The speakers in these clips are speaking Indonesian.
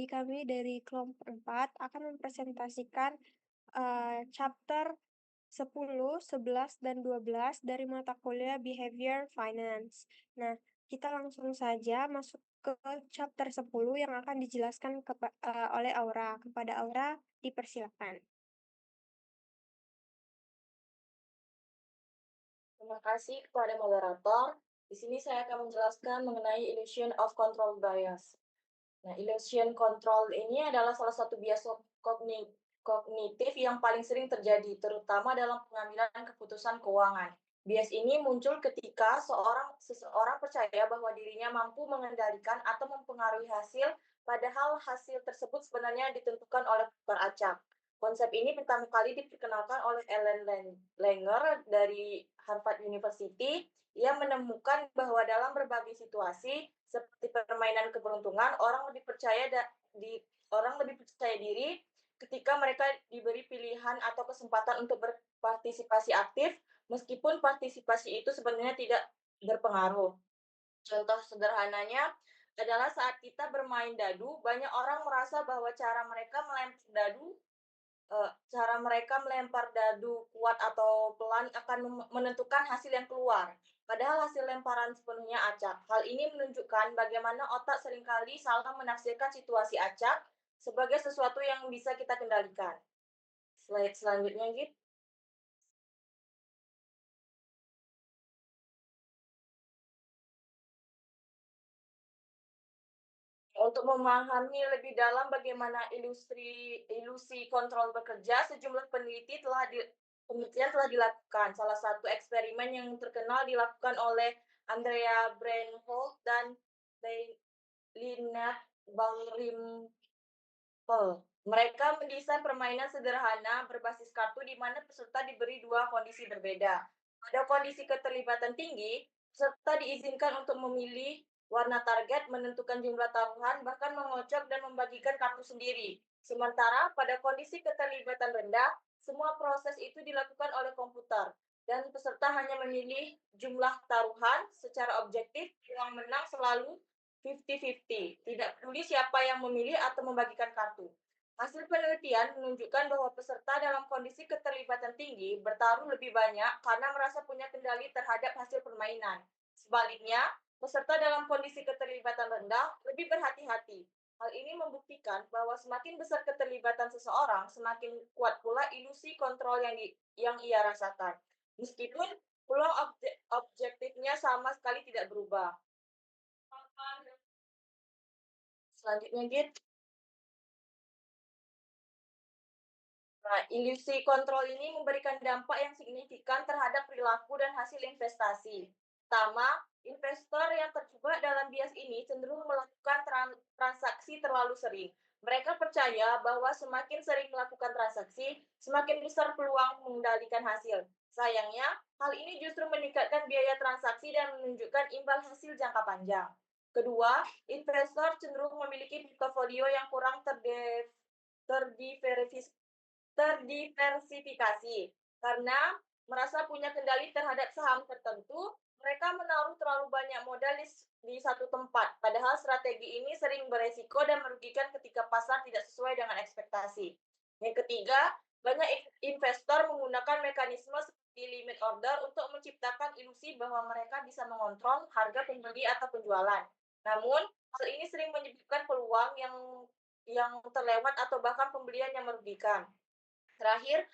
Jadi kami dari kelompok 4 akan mempresentasikan, chapter 10, 11, dan 12 dari mata kuliah Behavior Finance. Nah, kita langsung saja masuk ke chapter 10 yang akan dijelaskan oleh Aura. Kepada Aura, dipersilakan. Terima kasih kepada moderator. Di sini saya akan menjelaskan mengenai illusion of control bias. Nah, illusion control ini adalah salah satu bias kognitif yang paling sering terjadi, terutama dalam pengambilan keputusan keuangan. Bias ini muncul ketika seseorang percaya bahwa dirinya mampu mengendalikan atau mempengaruhi hasil, padahal hasil tersebut sebenarnya ditentukan oleh peracak. Konsep ini pertama kali diperkenalkan oleh Ellen Langer dari Harvard University. Ia menemukan bahwa dalam berbagai situasi seperti permainan keberuntungan, orang lebih percaya diri ketika mereka diberi pilihan atau kesempatan untuk berpartisipasi aktif, meskipun partisipasi itu sebenarnya tidak berpengaruh. Contoh sederhananya adalah saat kita bermain dadu, banyak orang merasa bahwa cara mereka melempar dadu kuat atau pelan akan menentukan hasil yang keluar. Padahal hasil lemparan sepenuhnya acak. Hal ini menunjukkan bagaimana otak seringkali salah menafsirkan situasi acak sebagai sesuatu yang bisa kita kendalikan. Slide selanjutnya, gitu. Untuk memahami lebih dalam bagaimana ilusi kontrol bekerja, penelitian telah dilakukan. Salah satu eksperimen yang terkenal dilakukan oleh Andrea Breinholt dan Lynette Dalrymple. Mereka mendesain permainan sederhana berbasis kartu di mana peserta diberi dua kondisi berbeda. Pada kondisi keterlibatan tinggi, peserta diizinkan untuk memilih warna target, menentukan jumlah taruhan, bahkan mengocok dan membagikan kartu sendiri. Sementara pada kondisi keterlibatan rendah, semua proses itu dilakukan oleh komputer dan peserta hanya memilih jumlah taruhan secara objektif. Yang menang selalu 50-50. Tidak peduli siapa yang memilih atau membagikan kartu. Hasil penelitian menunjukkan bahwa peserta dalam kondisi keterlibatan tinggi bertarung lebih banyak karena merasa punya kendali terhadap hasil permainan. Sebaliknya, peserta dalam kondisi keterlibatan rendah lebih berhati-hati. Hal ini membuktikan bahwa semakin besar keterlibatan seseorang, semakin kuat pula ilusi kontrol yang ia rasakan. Meskipun peluang objektifnya sama sekali tidak berubah. Selanjutnya, Git. Nah, ilusi kontrol ini memberikan dampak yang signifikan terhadap perilaku dan hasil investasi. Pertama, investor yang terjebak dalam bias ini cenderung melakukan transaksi terlalu sering. Mereka percaya bahwa semakin sering melakukan transaksi, semakin besar peluang mengendalikan hasil. Sayangnya, hal ini justru meningkatkan biaya transaksi dan menunjukkan imbal hasil jangka panjang. Kedua, investor cenderung memiliki portofolio yang kurang terdiversifikasi. Karena merasa punya kendali terhadap saham tertentu, mereka menaruh terlalu banyak modal di satu tempat. Padahal strategi ini sering beresiko dan merugikan ketika pasar tidak sesuai dengan ekspektasi. Yang ketiga, banyak investor menggunakan mekanisme seperti limit order untuk menciptakan ilusi bahwa mereka bisa mengontrol harga pembeli atau penjualan. Namun, hal ini sering menyebabkan peluang yang terlewat atau bahkan pembelian yang merugikan. Terakhir,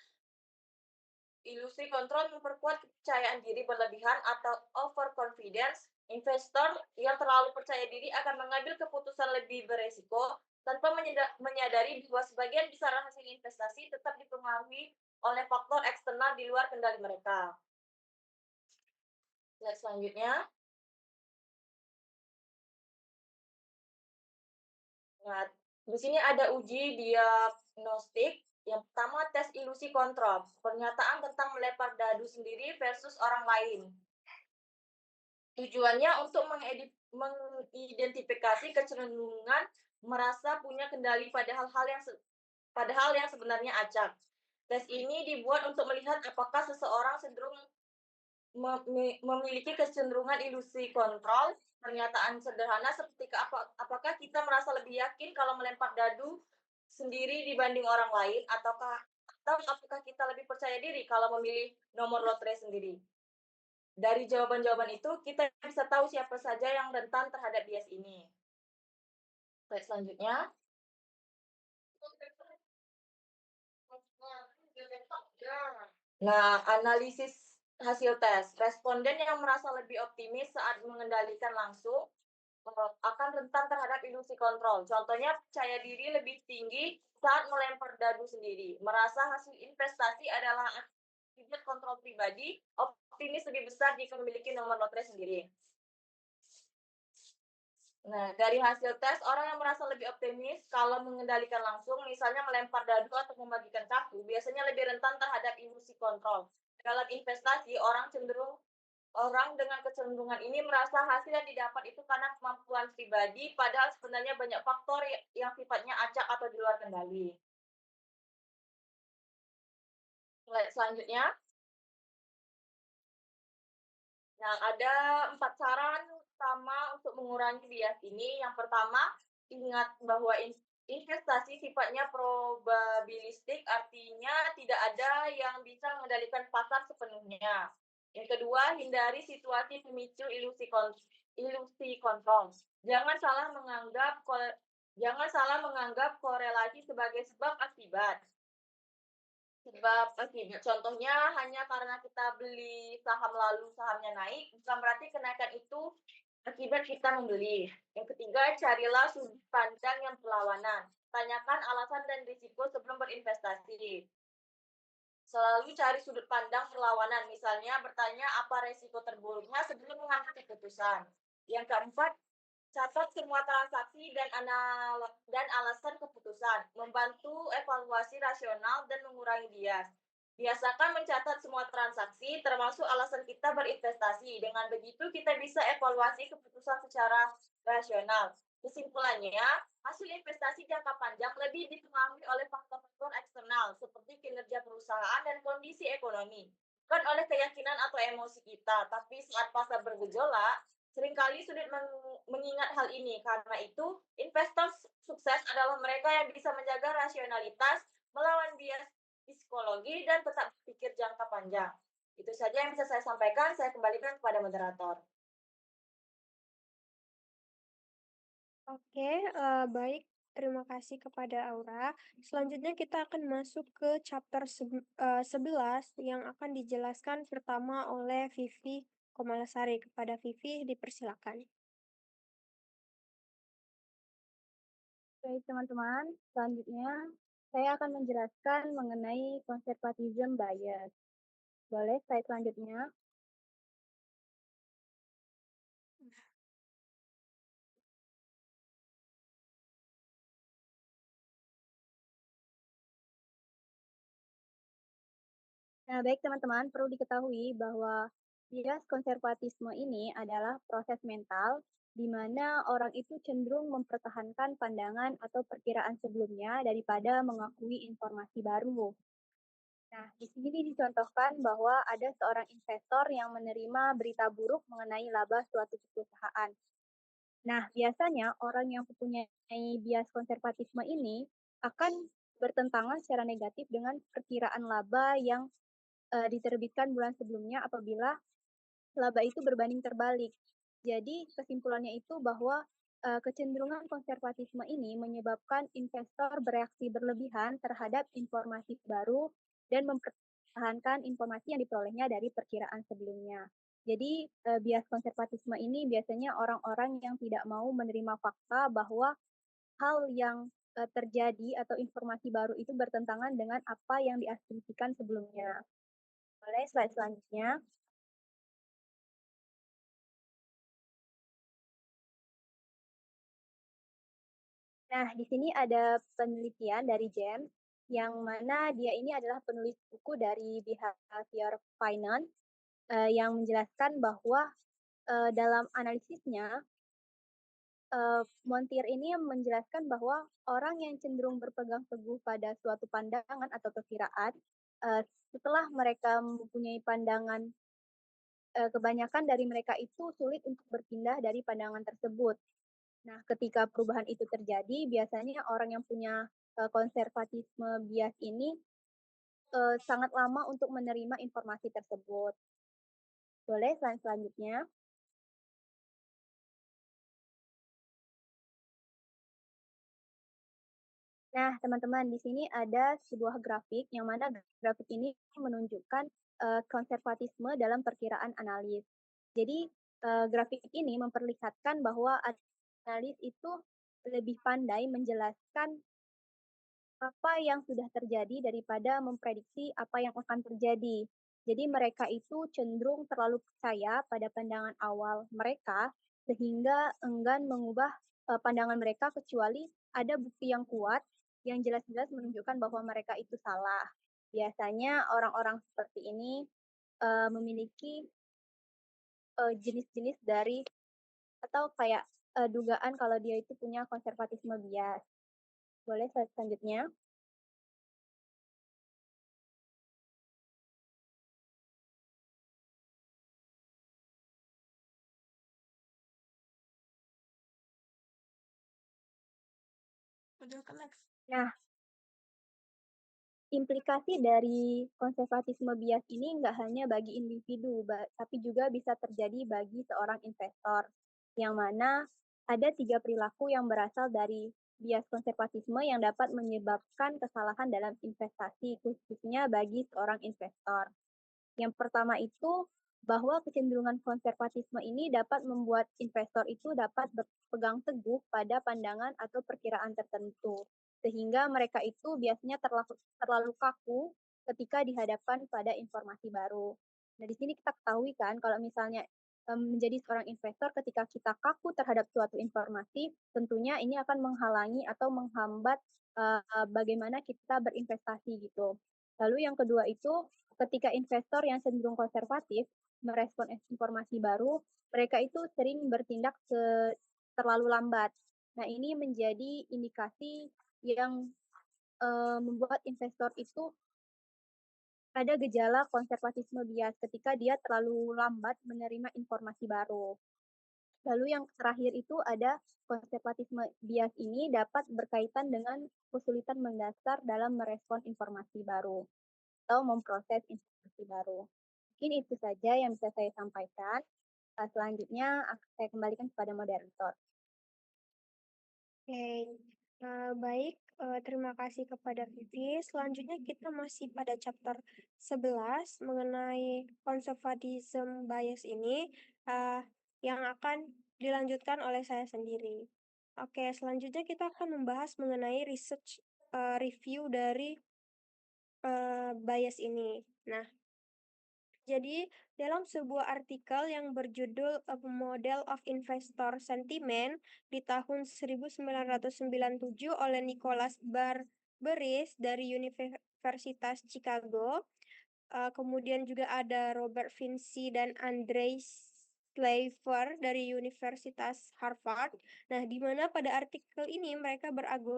ilusi kontrol memperkuat kepercayaan diri berlebihan atau overconfidence. Investor yang terlalu percaya diri akan mengambil keputusan lebih beresiko tanpa menyadari bahwa sebagian besar hasil investasi tetap dipengaruhi oleh faktor eksternal di luar kendali mereka. Slide selanjutnya. Nah, di sini ada uji diagnostik. Yang pertama, tes ilusi kontrol. Pernyataan tentang melempar dadu sendiri versus orang lain. Tujuannya untuk mengidentifikasi kecenderungan merasa punya kendali pada hal yang sebenarnya acak. Tes ini dibuat untuk melihat apakah seseorang cenderung memiliki kecenderungan ilusi kontrol pernyataan sederhana seperti apakah kita merasa lebih yakin kalau melempar dadu sendiri dibanding orang lain atau apakah kita lebih percaya diri kalau memilih nomor lotre sendiri? Dari jawaban-jawaban itu kita bisa tahu siapa saja yang rentan terhadap bias ini. Slide selanjutnya. Nah, analisis hasil tes. Responden yang merasa lebih optimis saat mengendalikan langsung akan rentan terhadap ilusi kontrol. Contohnya percaya diri lebih tinggi saat melempar dadu sendiri. Merasa hasil investasi adalah akibat kontrol pribadi, optimis lebih besar jika memiliki nomor lotre sendiri. Nah, dari hasil tes, orang yang merasa lebih optimis kalau mengendalikan langsung, misalnya melempar dadu atau membagikan kartu, biasanya lebih rentan terhadap ilusi kontrol. Dalam investasi, orang dengan kecenderungan ini merasa hasil yang didapat itu karena kemampuan pribadi, padahal sebenarnya banyak faktor yang sifatnya acak atau di luar kendali. Slide selanjutnya. Nah, ada 4 saran utama untuk mengurangi bias ini. Yang pertama, ingat bahwa investasi sifatnya probabilistik, artinya tidak ada yang bisa mengendalikan pasar sepenuhnya. Yang kedua, hindari situasi pemicu ilusi kontrol. Jangan salah menganggap korelasi sebagai sebab akibat. Contohnya hanya karena kita beli saham lalu sahamnya naik, bukan berarti kenaikan itu akibat kita membeli. Yang ketiga, carilah sudut pandang yang berlawanan. Tanyakan alasan dan risiko sebelum berinvestasi. Selalu cari sudut pandang perlawanan, misalnya bertanya apa resiko terburuknya sebelum mengambil keputusan. Yang keempat, catat semua transaksi dan alasan keputusan, membantu evaluasi rasional dan mengurangi bias. Biasakan mencatat semua transaksi, termasuk alasan kita berinvestasi. Dengan begitu, kita bisa evaluasi keputusan secara rasional. Kesimpulannya, hasil investasi jangka panjang lebih dipengaruhi oleh faktor-faktor eksternal, seperti kinerja perusahaan dan kondisi ekonomi, bukan oleh keyakinan atau emosi kita. Tapi saat pasar bergejolak, seringkali sulit mengingat hal ini. Karena itu, investor sukses adalah mereka yang bisa menjaga rasionalitas, melawan bias psikologi, dan tetap berpikir jangka panjang. Itu saja yang bisa saya sampaikan. Saya kembalikan kepada moderator. Oke, baik. Terima kasih kepada Aura. Selanjutnya kita akan masuk ke chapter 11 yang akan dijelaskan pertama oleh Vivi Komalasari. Kepada Vivi, dipersilakan. Baik, teman-teman. Selanjutnya, saya akan menjelaskan mengenai conservatism bias. Boleh slide selanjutnya? Nah, baik teman-teman, perlu diketahui bahwa bias konservatisme ini adalah proses mental di mana orang itu cenderung mempertahankan pandangan atau perkiraan sebelumnya daripada mengakui informasi baru. Nah, di sini dicontohkan bahwa ada seorang investor yang menerima berita buruk mengenai laba suatu perusahaan. Nah, biasanya orang yang mempunyai bias konservatisme ini akan bertentangan secara negatif dengan perkiraan laba yang diterbitkan bulan sebelumnya apabila laba itu berbanding terbalik. Jadi kesimpulannya itu bahwa kecenderungan konservatisme ini menyebabkan investor bereaksi berlebihan terhadap informasi baru dan mempertahankan informasi yang diperolehnya dari perkiraan sebelumnya. Jadi bias konservatisme ini biasanya orang-orang yang tidak mau menerima fakta bahwa hal yang terjadi atau informasi baru itu bertentangan dengan apa yang diasumsikan sebelumnya. Boleh slide selanjutnya. Nah, di sini ada penelitian dari James, yang mana dia ini adalah penulis buku dari Behavior Finance, yang menjelaskan bahwa dalam analisisnya, Montier ini menjelaskan bahwa orang yang cenderung berpegang teguh pada suatu pandangan atau perkiraan, setelah mereka mempunyai pandangan kebanyakan dari mereka itu sulit untuk berpindah dari pandangan tersebut. Nah, ketika perubahan itu terjadi, biasanya orang yang punya konservatisme bias ini sangat lama untuk menerima informasi tersebut. Boleh selanjutnya? Nah, teman-teman, di sini ada sebuah grafik yang mana grafik ini menunjukkan konservatisme dalam perkiraan analis. Jadi, grafik ini memperlihatkan bahwa analis itu lebih pandai menjelaskan apa yang sudah terjadi daripada memprediksi apa yang akan terjadi. Jadi mereka itu cenderung terlalu percaya pada pandangan awal mereka sehingga enggan mengubah pandangan mereka kecuali ada bukti yang kuat yang jelas-jelas menunjukkan bahwa mereka itu salah. Biasanya orang-orang seperti ini memiliki jenis-jenis dari atau kayak dugaan kalau dia itu punya konservatisme bias. Boleh selanjutnya? Nah, implikasi dari konservatisme bias ini nggak hanya bagi individu, tapi juga bisa terjadi bagi seorang investor, yang mana ada 3 perilaku yang berasal dari bias konservatisme yang dapat menyebabkan kesalahan dalam investasi, khususnya bagi seorang investor. Yang pertama itu bahwa kecenderungan konservatisme ini dapat membuat investor itu dapat berpegang teguh pada pandangan atau perkiraan tertentu, sehingga mereka itu biasanya terlalu kaku ketika dihadapkan pada informasi baru. Nah, di sini kita ketahui kan kalau misalnya menjadi seorang investor ketika kita kaku terhadap suatu informasi, tentunya ini akan menghalangi atau menghambat bagaimana kita berinvestasi gitu. Lalu yang kedua itu ketika investor yang cenderung konservatif merespon informasi baru, mereka itu sering bertindak terlalu lambat. Nah, ini menjadi indikasi yang membuat investor itu ada gejala konservatisme bias ketika dia terlalu lambat menerima informasi baru. Lalu yang terakhir itu ada konservatisme bias ini dapat berkaitan dengan kesulitan mendasar dalam merespon informasi baru atau memproses informasi baru. Mungkin itu saja yang bisa saya sampaikan. Selanjutnya saya kembalikan kepada moderator. Oke, baik, terima kasih kepada Vivi. Selanjutnya kita masih pada chapter 11 mengenai conservatism bias ini, yang akan dilanjutkan oleh saya sendiri. Oke, selanjutnya kita akan membahas mengenai research review dari bias ini. Nah, jadi dalam sebuah artikel yang berjudul A Model of Investor Sentiment di tahun 1997 oleh Nicholas Barberis dari Universitas Chicago, kemudian juga ada Robert Vinci dan Andre Slaver dari Universitas Harvard. Nah, di mana pada artikel ini mereka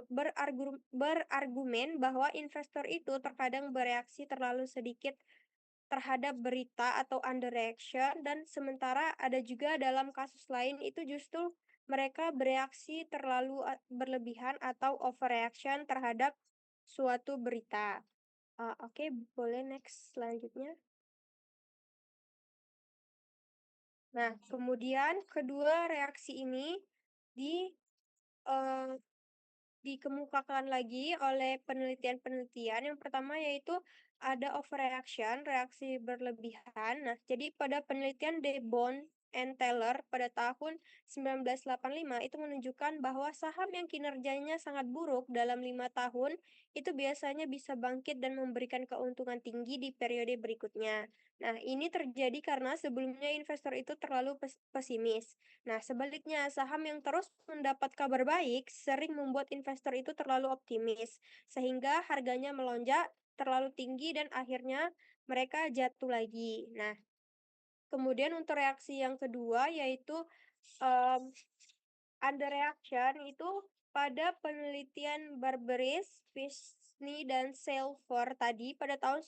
berargumen bahwa investor itu terkadang bereaksi terlalu sedikit terhadap berita atau underreaction, dan sementara ada juga dalam kasus lain itu justru mereka bereaksi terlalu berlebihan atau overreaction terhadap suatu berita. Oke, boleh next selanjutnya. Nah, kemudian kedua reaksi ini di uh, dikemukakan lagi oleh penelitian-penelitian. Yang pertama yaitu ada overreaction, reaksi berlebihan. Nah, jadi pada penelitian DeBon and Taylor pada tahun 1985 itu menunjukkan bahwa saham yang kinerjanya sangat buruk dalam 5 tahun itu biasanya bisa bangkit dan memberikan keuntungan tinggi di periode berikutnya. Nah, ini terjadi karena sebelumnya investor itu terlalu pesimis. Nah, sebaliknya, saham yang terus mendapat kabar baik sering membuat investor itu terlalu optimis, sehingga harganya melonjak terlalu tinggi dan akhirnya mereka jatuh lagi. Nah, kemudian untuk reaksi yang kedua yaitu underreaction itu pada penelitian Barberis, Fishney, dan Selfer tadi pada tahun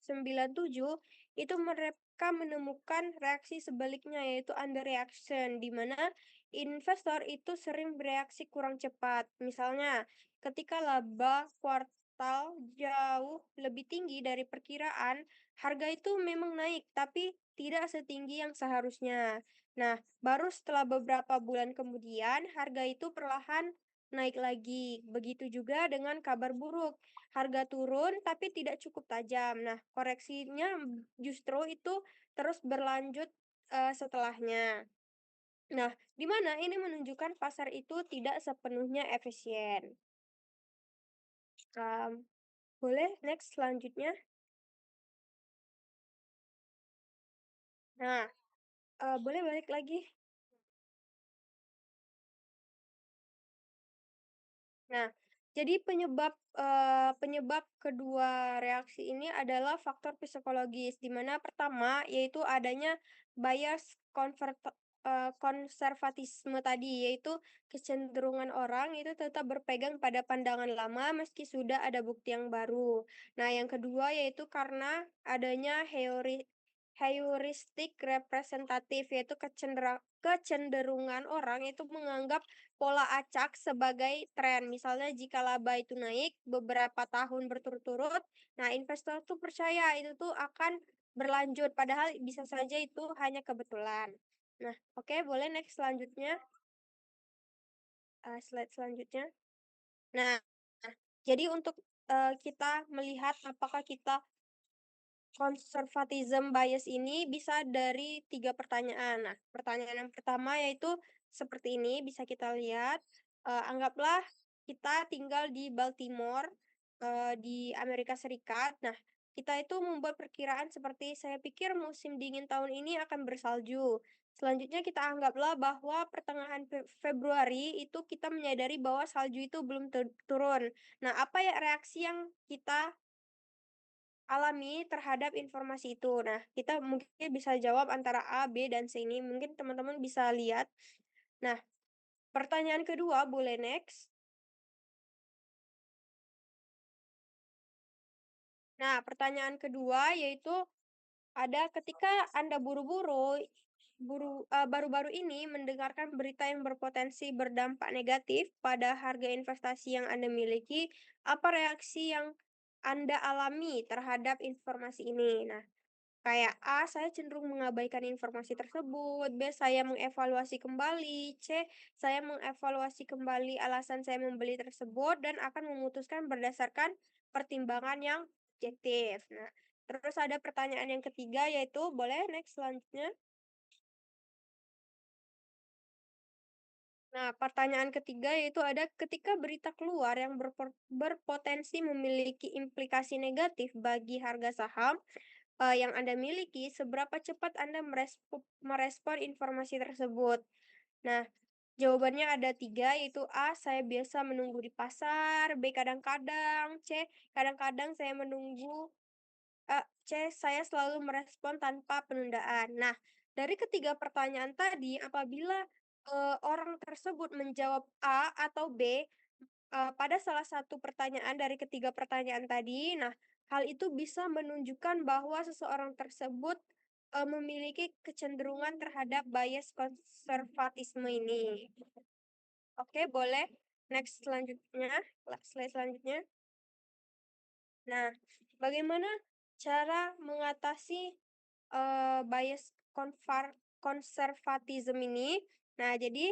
97, itu mereka menemukan reaksi sebaliknya, yaitu underreaction, di mana investor itu sering bereaksi kurang cepat. Misalnya, ketika laba kuartal jauh lebih tinggi dari perkiraan, harga itu memang naik, tapi tidak setinggi yang seharusnya. Nah, baru setelah beberapa bulan kemudian, harga itu perlahan naik lagi. Begitu juga dengan kabar buruk. Harga turun tapi tidak cukup tajam. Nah, koreksinya justru itu terus berlanjut setelahnya. Nah, di mana ini menunjukkan pasar itu tidak sepenuhnya efisien. Boleh next selanjutnya? Nah, boleh balik lagi? Nah, jadi penyebab kedua reaksi ini adalah faktor psikologis, di mana pertama yaitu adanya bias konservatisme tadi, yaitu kecenderungan orang itu tetap berpegang pada pandangan lama meski sudah ada bukti yang baru. Nah, yang kedua yaitu karena adanya heuristik representatif, yaitu kecenderungan orang itu menganggap pola acak sebagai tren. Misalnya jika laba itu naik beberapa tahun berturut-turut, nah investor tuh percaya itu tuh akan berlanjut, padahal bisa saja itu hanya kebetulan. Nah, oke, boleh next selanjutnya, slide selanjutnya. Nah, jadi untuk, kita melihat apakah kita conservatism bias ini bisa dari 3 pertanyaan. Nah, pertanyaan yang pertama yaitu seperti ini, bisa kita lihat, anggaplah kita tinggal di Baltimore, di Amerika Serikat. Nah, kita itu membuat perkiraan seperti, "Saya pikir musim dingin tahun ini akan bersalju." Selanjutnya kita anggaplah bahwa pertengahan Februari itu kita menyadari bahwa salju itu belum turun. Nah, apa ya reaksi yang kita alami terhadap informasi itu. Nah, kita mungkin bisa jawab antara A, B, dan C ini. Mungkin teman-teman bisa lihat. Nah, pertanyaan kedua, boleh next. Nah, pertanyaan kedua yaitu ada ketika Anda baru-baru ini mendengarkan berita yang berpotensi berdampak negatif pada harga investasi yang Anda miliki, apa reaksi yang Anda alami terhadap informasi ini? Nah, kayak A, saya cenderung mengabaikan informasi tersebut. B, saya mengevaluasi kembali. C, saya mengevaluasi kembali alasan saya membeli tersebut dan akan memutuskan berdasarkan pertimbangan yang objektif. Nah, terus ada pertanyaan yang ketiga yaitu, boleh next selanjutnya? Nah, pertanyaan ketiga yaitu ada ketika berita keluar yang berpotensi memiliki implikasi negatif bagi harga saham, yang Anda miliki, seberapa cepat Anda merespon informasi tersebut? Nah, jawabannya ada 3, yaitu A, saya biasa menunggu di pasar, B, kadang-kadang, C, kadang-kadang saya menunggu, C, saya selalu merespon tanpa penundaan. Nah, dari ketiga pertanyaan tadi, apabila, orang tersebut menjawab A atau B, pada salah satu pertanyaan dari ketiga pertanyaan tadi, nah, hal itu bisa menunjukkan bahwa seseorang tersebut, memiliki kecenderungan terhadap bias konservatisme ini. Oke, boleh next selanjutnya, slide selanjutnya. Nah, bagaimana cara mengatasi, bias konservatisme ini? Nah, jadi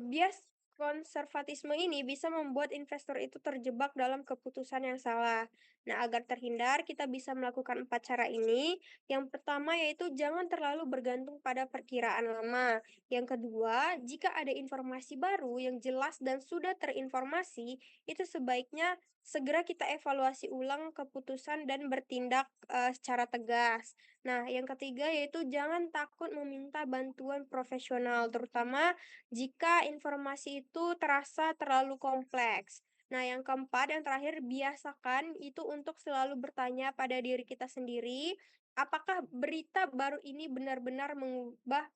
bias konservatisme ini bisa membuat investor itu terjebak dalam keputusan yang salah. Nah, agar terhindar, kita bisa melakukan 4 cara ini. Yang pertama yaitu jangan terlalu bergantung pada perkiraan lama. Yang kedua, jika ada informasi baru yang jelas dan sudah terinformasi, itu sebaiknya segera kita evaluasi ulang keputusan dan bertindak secara tegas. Nah, yang ketiga yaitu jangan takut meminta bantuan profesional, terutama jika informasi itu terasa terlalu kompleks. Nah, yang keempat, yang terakhir, biasakan itu untuk selalu bertanya pada diri kita sendiri, apakah berita baru ini benar-benar mengubah,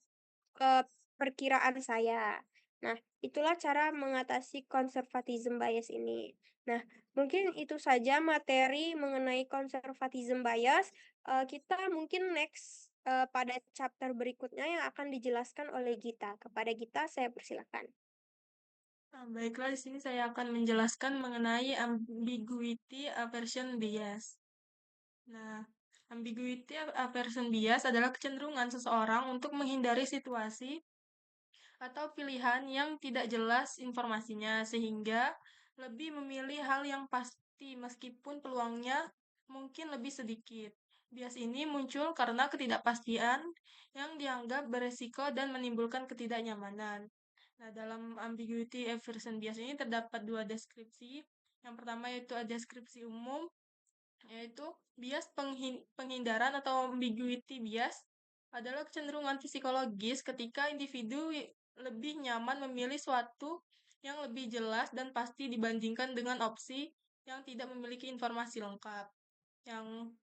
eee, perkiraan saya? Nah, itulah cara mengatasi conservatism bias ini. Nah, mungkin itu saja materi mengenai conservatism bias. Kita mungkin next, pada chapter berikutnya yang akan dijelaskan oleh Gita. Kepada Gita, saya persilakan. Baiklah, di sini saya akan menjelaskan mengenai ambiguity aversion bias. Nah, ambiguity aversion bias adalah kecenderungan seseorang untuk menghindari situasi atau pilihan yang tidak jelas informasinya, sehingga lebih memilih hal yang pasti meskipun peluangnya mungkin lebih sedikit. Bias ini muncul karena ketidakpastian yang dianggap beresiko dan menimbulkan ketidaknyamanan. Nah, dalam ambiguity aversion bias ini terdapat dua deskripsi. Yang pertama yaitu deskripsi umum, yaitu bias penghindaran atau ambiguity bias adalah kecenderungan psikologis ketika individu lebih nyaman memilih suatu yang lebih jelas dan pasti dibandingkan dengan opsi yang tidak memiliki informasi lengkap. Yang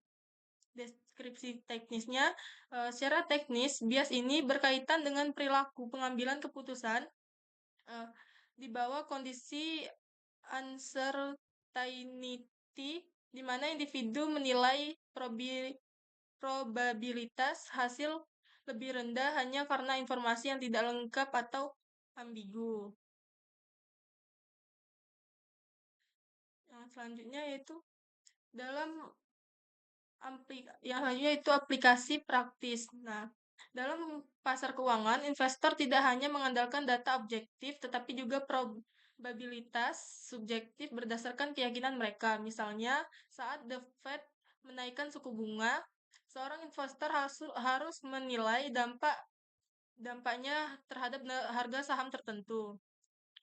deskripsi teknisnya, secara teknis, bias ini berkaitan dengan perilaku pengambilan keputusan di bawah kondisi uncertainty, di mana individu menilai probabilitas hasil lebih rendah hanya karena informasi yang tidak lengkap atau ambigu. Yang selanjutnya yaitu dalam aplikasi praktis. Nah, dalam pasar keuangan, investor tidak hanya mengandalkan data objektif, tetapi juga probabilitas subjektif berdasarkan keyakinan mereka. Misalnya, saat The Fed menaikkan suku bunga, seorang investor harus menilai dampaknya terhadap harga saham tertentu.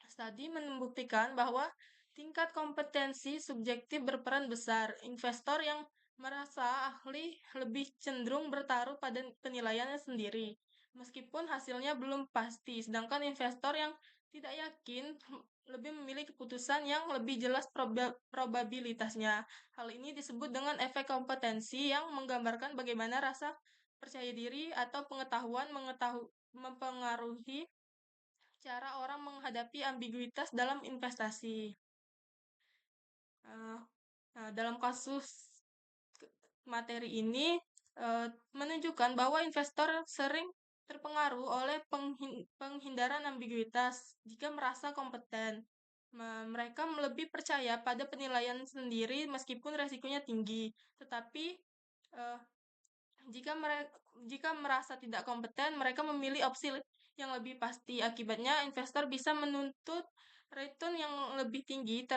Studi membuktikan bahwa tingkat kompetensi subjektif berperan besar. Investor yang merasa ahli lebih cenderung bertaruh pada penilaiannya sendiri, meskipun hasilnya belum pasti. Sedangkan investor yang tidak yakin lebih memilih keputusan yang lebih jelas probabilitasnya. Hal ini disebut dengan efek kompetensi yang menggambarkan bagaimana rasa percaya diri atau pengetahuan mempengaruhi cara orang menghadapi ambiguitas dalam investasi. Dalam kasus materi ini menunjukkan bahwa investor sering terpengaruh oleh penghindaran ambiguitas jika merasa kompeten. Mereka lebih percaya pada penilaian sendiri meskipun resikonya tinggi. Tetapi jika merasa tidak kompeten, mereka memilih opsi yang lebih pasti. Akibatnya, investor bisa menuntut return yang lebih tinggi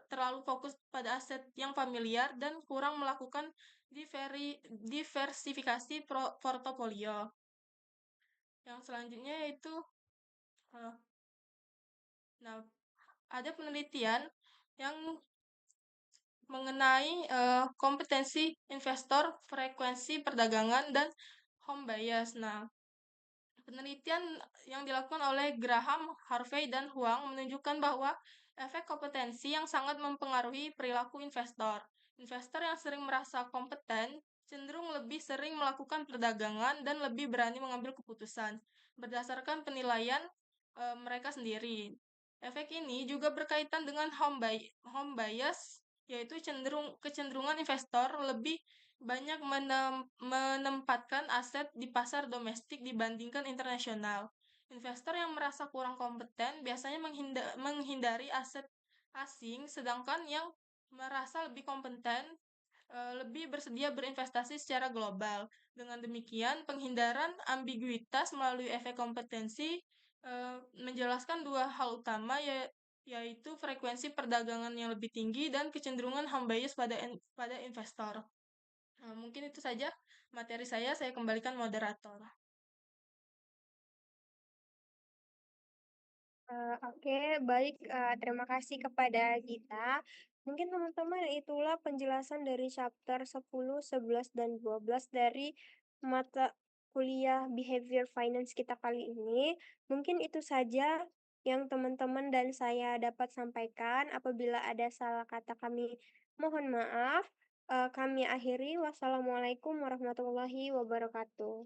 terlalu fokus pada aset yang familiar dan kurang melakukan diversifikasi portofolio. Yang selanjutnya yaitu ada penelitian yang mengenai kompetensi investor, frekuensi perdagangan, dan home bias. Nah, penelitian yang dilakukan oleh Graham, Harvey, dan Huang menunjukkan bahwa efek kompetensi yang sangat mempengaruhi perilaku investor. Investor yang sering merasa kompeten cenderung lebih sering melakukan perdagangan dan lebih berani mengambil keputusan berdasarkan penilaian mereka sendiri. Efek ini juga berkaitan dengan home bias, yaitu kecenderungan investor lebih banyak menempatkan aset di pasar domestik dibandingkan internasional. Investor yang merasa kurang kompeten biasanya menghindari aset asing, sedangkan yang merasa lebih kompeten lebih bersedia berinvestasi secara global. Dengan demikian, penghindaran ambiguitas melalui efek kompetensi menjelaskan dua hal utama, yaitu frekuensi perdagangan yang lebih tinggi dan kecenderungan home bias pada investor. Mungkin itu saja materi saya kembalikan moderator. Oke, baik, terima kasih kepada Gita. Mungkin teman-teman itulah penjelasan dari chapter 10, 11, dan 12 dari mata kuliah Behavior Finance kita kali ini. Mungkin itu saja yang teman-teman dan saya dapat sampaikan. Apabila ada salah kata kami mohon maaf. Kami akhiri. Wassalamualaikum warahmatullahi wabarakatuh.